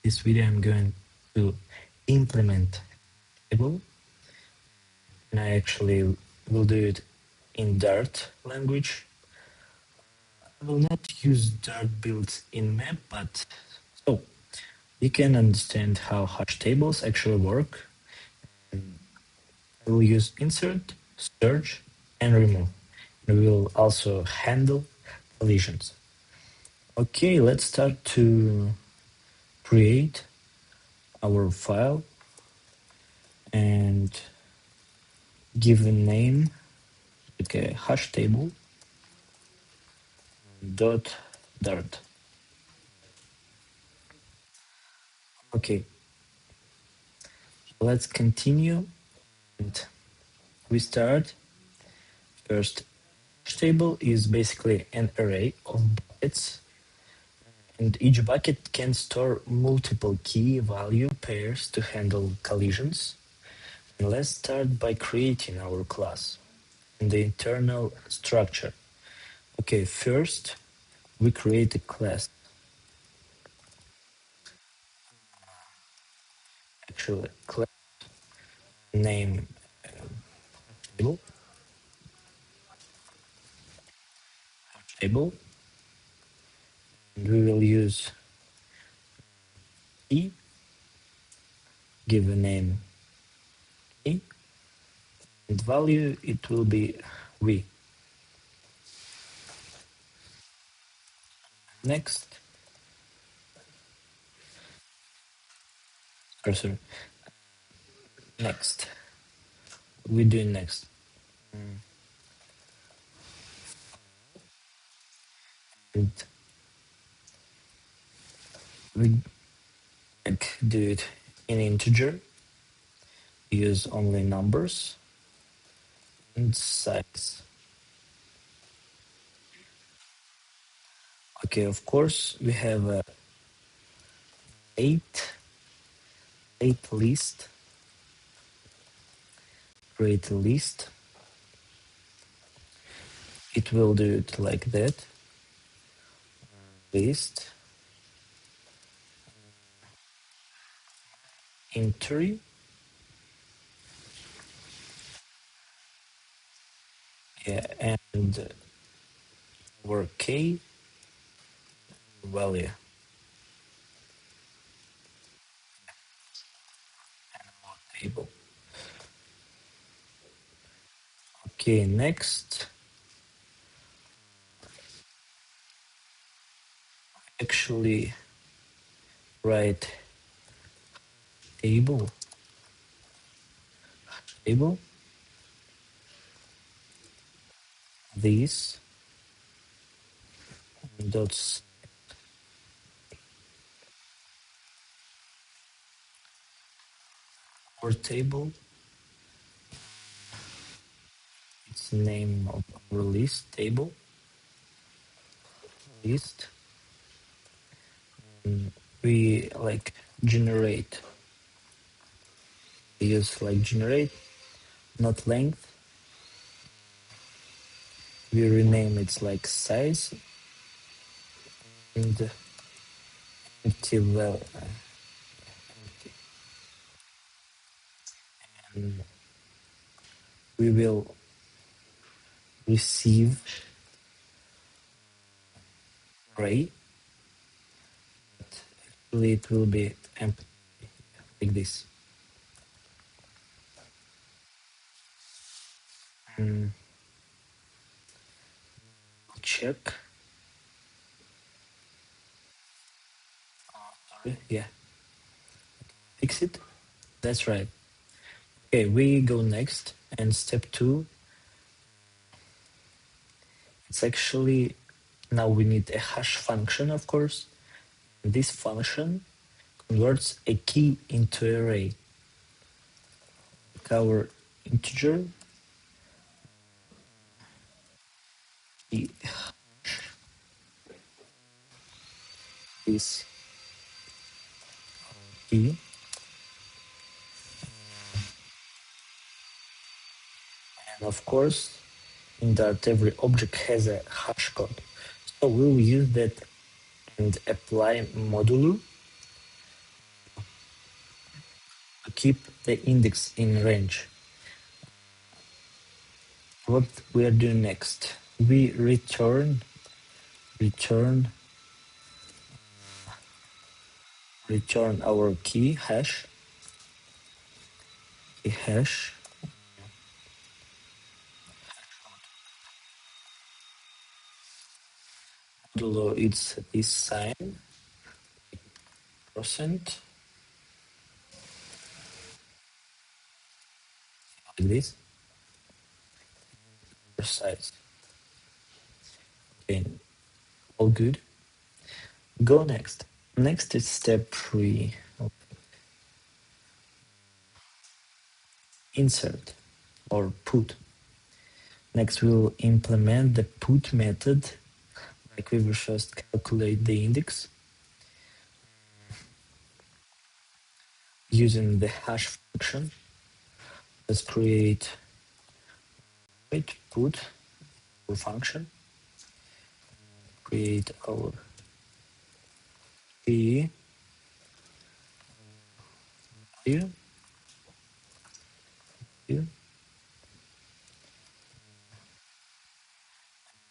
this video I'm going to implement table, and I actually will do it in Dart language. I will not use Dart builds in map, but so you can understand how hash tables actually work. I will use insert, search, and remove. And we will also handle collisions. Okay, let's start to create our file and give a name like a hash table dot dart. Okay, let's continue. And we start first. Hash table is basically an array of buckets, and each bucket can store multiple key value pairs to handle collisions. And let's start by creating our class and the internal structure. Okay, first we create a class. Actually, class name table, table, and we will use key, give a name key, and value it will be v. Next, sorry, next, what we do next. And we like do it in integer, use only numbers and size. Okay, of course we have a eight list. Create a list. It will do it like that. List entry. Yeah, and our k value. Table. Okay, next. Actually, write table. This dots or table. It's the name of our list table. List. And we like generate. We use like generate, not length. We rename it like size and empty well. And we will receive array. Actually, it will be empty like this. Check. Yeah. Fix it. That's right. Okay, we go next, and step 2. It's actually now we need a hash function, of course. This function converts a key into an array. Our integer is key, and of course in that every object has a hash code. So we'll use that and apply modulo to keep the index in range. What we are doing next? We return our key hash. Below it's this sign percent like this size. Okay, all good. Go next. Next is step 3. Insert or put. Next we'll implement the put method, like we will just calculate the index using the hash function. Let's create put function, create our key value here,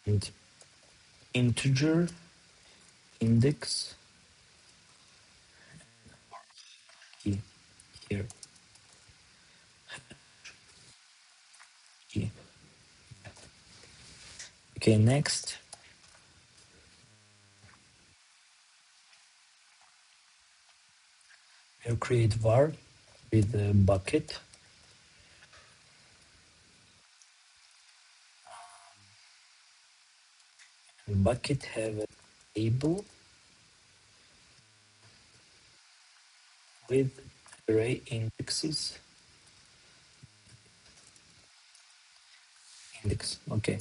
and integer index key here, key. Okay, next we'll create var with a bucket. And bucket have a table with array indexes. Index. Okay.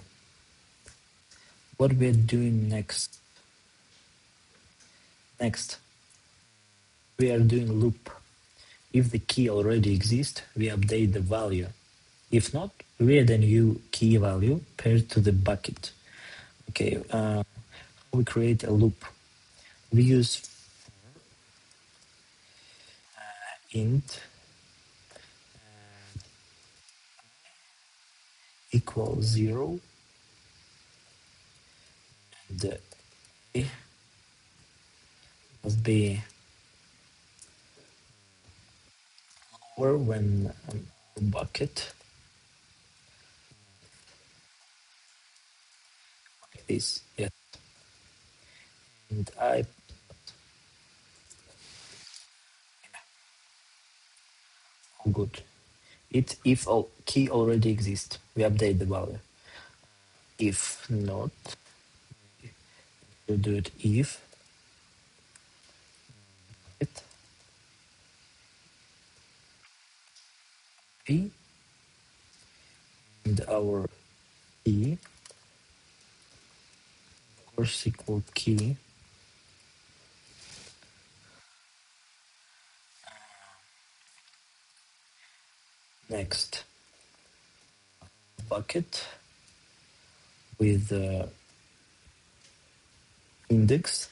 What we're doing next? Next, we are doing loop. If the key already exists, we update the value. If not, we add a new key value paired to the bucket. Okay, we create a loop. We use int equals 0, and a must be lower when bucket like this. Yes, and I all good. It if key already exists, we update the value. If not, we do it if it p and our key, of course, equal key. Next, bucket with the index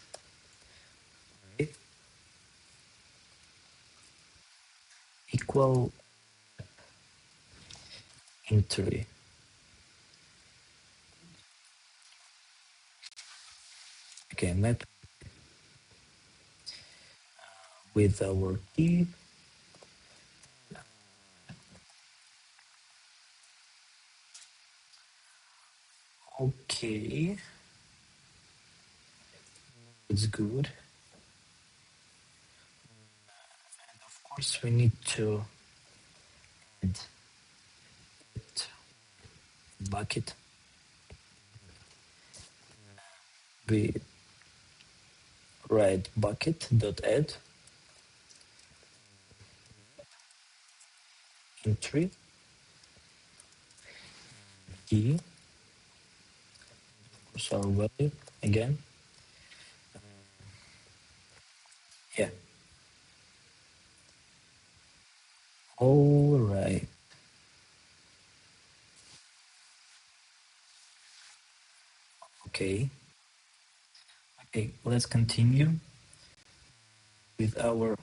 equal entry. Okay, met with our key. Okay, it's good. And of course, we need to add it bucket. We write bucket dot add entry key, so our value again. Yeah. All right. Okay. Okay. Let's continue with our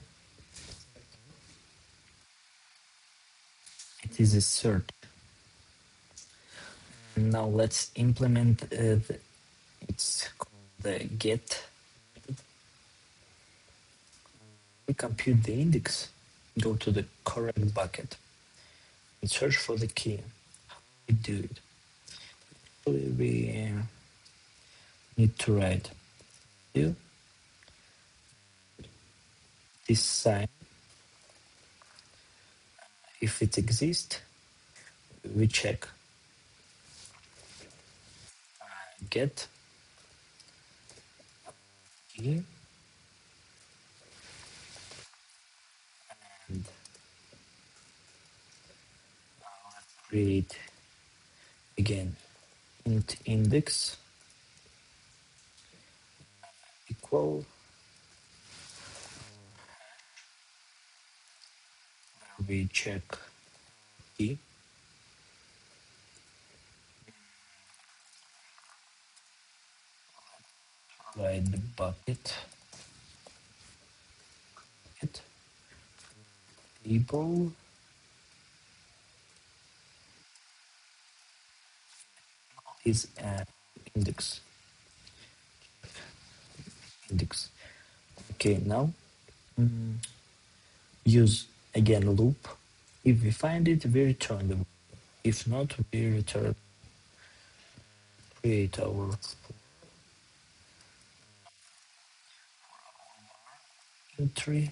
it is a search. Now let's implement it's called the get. We compute the index, go to the correct bucket, and search for the key. We do it. We need to write do this sign. If it exists, we check get key and create again int index equal. We check key, write the bucket, it table is index index. Okay, now use again loop. If we find it, we return the value. If not, we return create our entry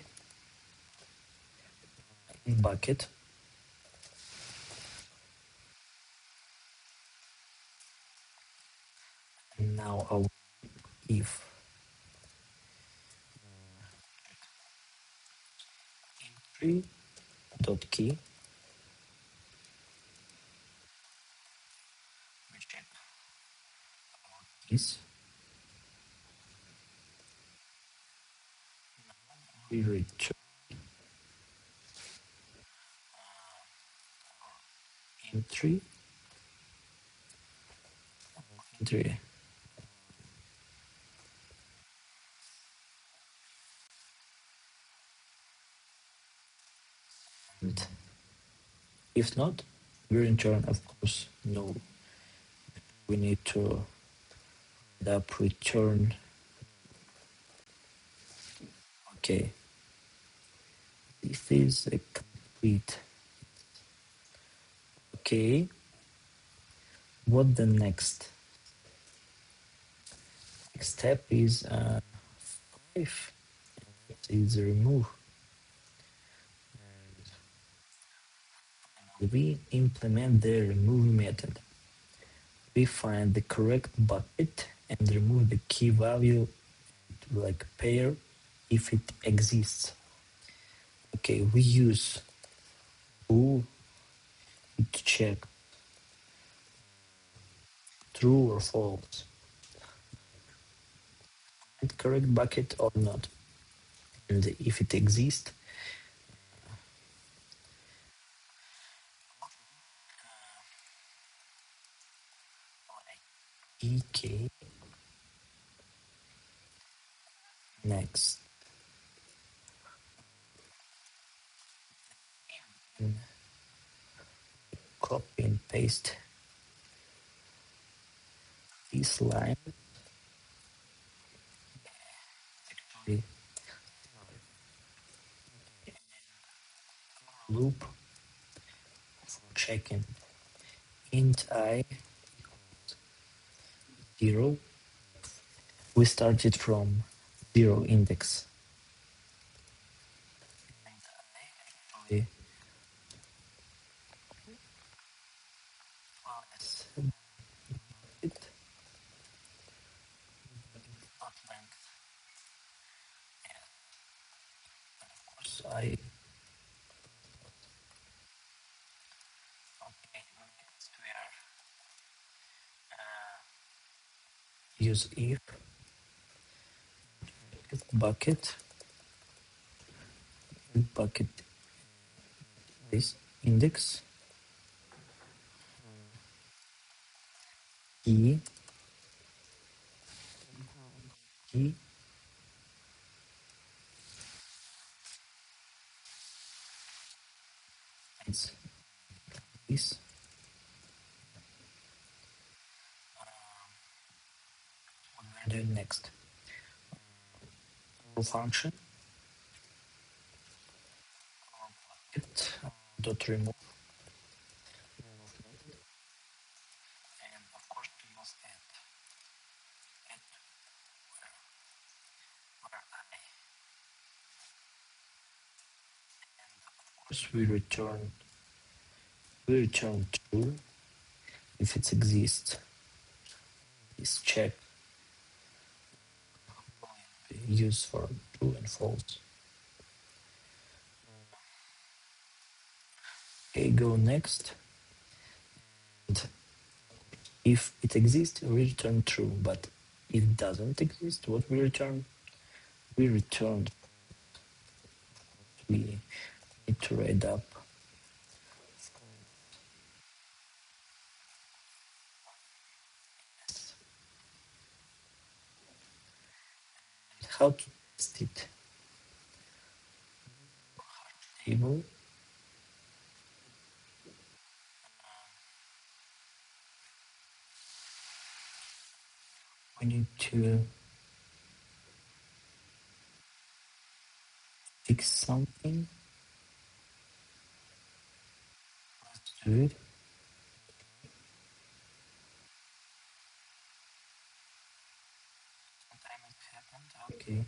in bucket. And now our if entry dot key, we check is we return entry entry. And if not, we return of course no. We need to up return. Okay, this is a complete. Okay, what the next step is if is remove. We implement the remove method. We find the correct bucket and remove the key value like pair if it exists. Okay, we use bool to check true or false and correct bucket or not. And if it exists, ek next. And copy and paste this line. The loop for checking int I 0. We started from 0 index. Actually, it not length. So I okay, next we are use if bucket bucket is index e e it's this. What we're doing next? Function it dot remove and of course we use add where I of course we return true if it exists. This check used for true and false. Okay, go next. And if it exists, we return true. But if it doesn't exist, what we return? We return. We need to write up how to test it. Table. We need to fix something. Let's do it. Sometimes it happened. Okay.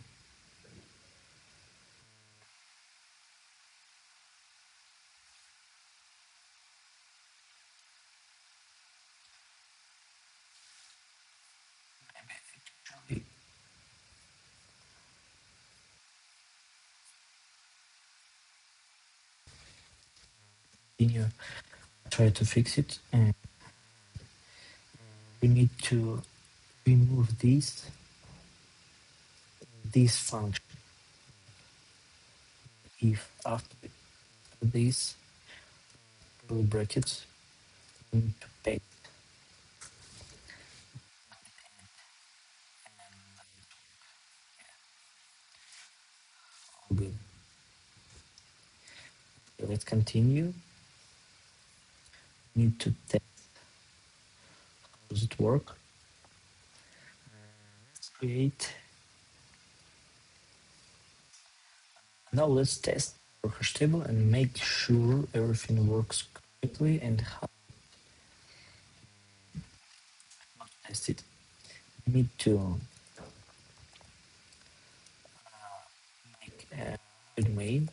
Maybe actually continue. Try to fix it, and we need to remove this function. If after this curly brackets, we need to paste all good. Okay, let's continue. We need to test how does it work. Let's create. Now let's test our hash table and make sure everything works correctly and how to test it. We need to make a main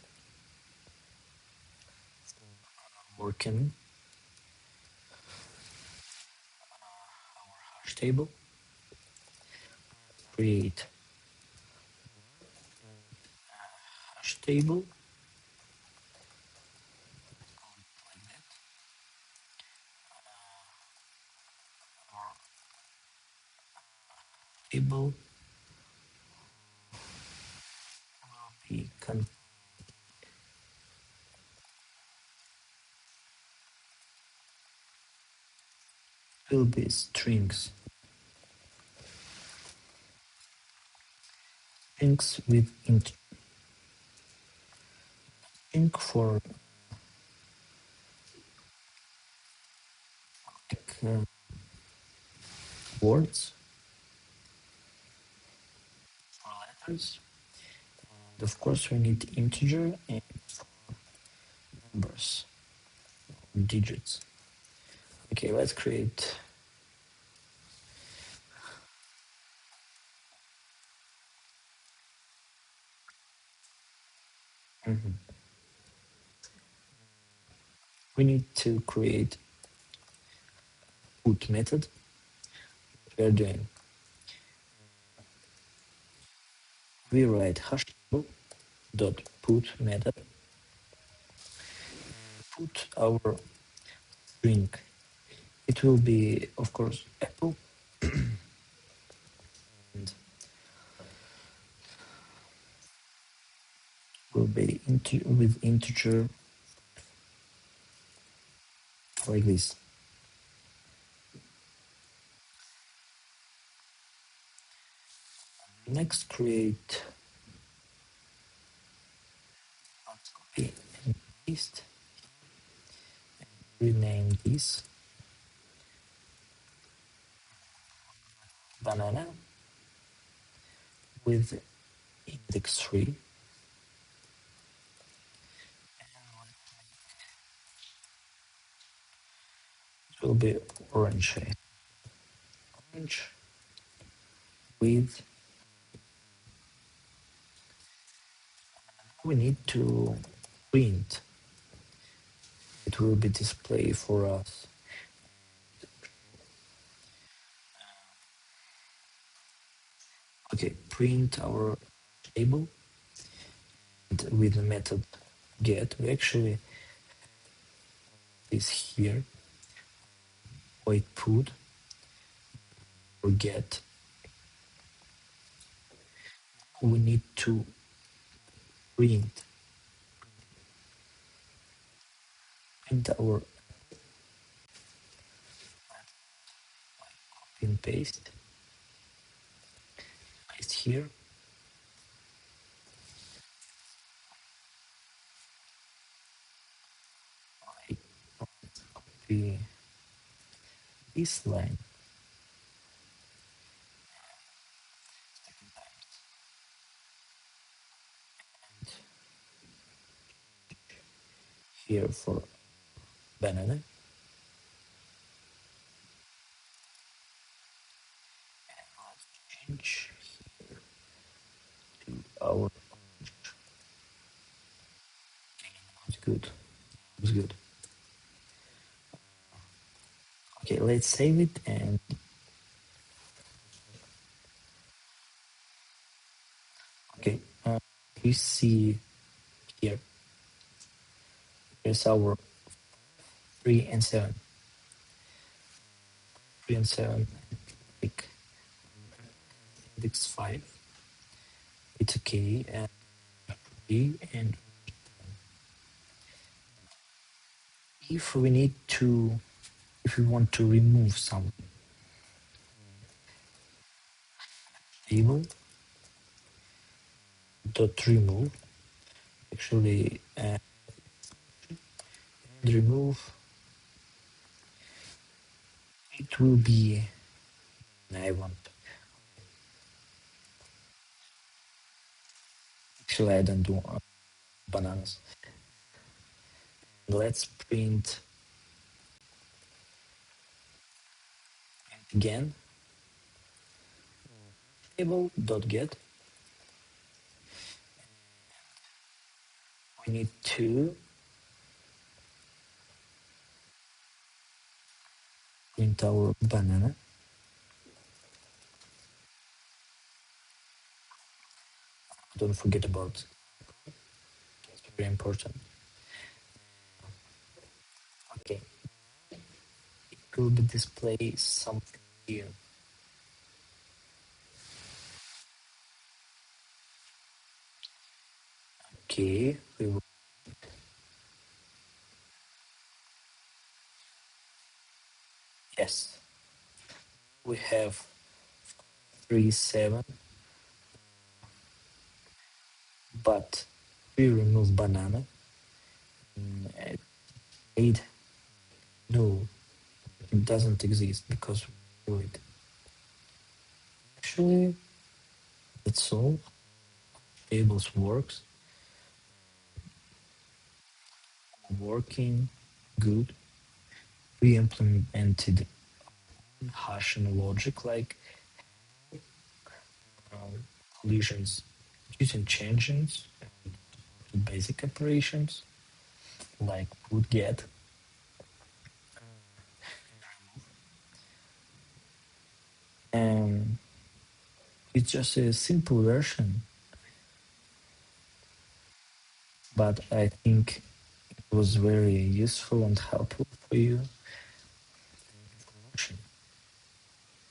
working hash table. Create hash table like that. Our table be will be strings. Strings with int string for like words for letters. And of course we need integer and numbers, digits. Okay, let's create. We need to create put method. What we are doing, we write hash table dot put method, put our string. It will be of course apple and will be with integer like this. Next create, let's copy and paste rename this banana with index 3. It will be orange. Orange with, we need to print. It will be display for us. Okay, print our table, and with the method get, we actually is here, void put or get. We need to print our pin paste here. I copy this line here for banana. Change to our, it's good. It's good. Okay, let's save it, and okay, you see here is our 3 and 7. 3 and 7, like index 5. It's okay, and 3, and if we need to, if we want to remove some table, dot remove, actually, remove, it will be, I want, actually I don't do bananas. Let's print again, table dot get. We need to print our banana. Don't forget about, it's very important. Okay, it will be display something here. Okay, we will, yes, we have 3, 7, but we remove banana. Mm, 8, no, it doesn't exist because we do it. Actually, that's all. Tables working good. We implemented hashing logic like collisions using changes to basic operations like put get. And it's just a simple version, but I think it was very useful and helpful for you.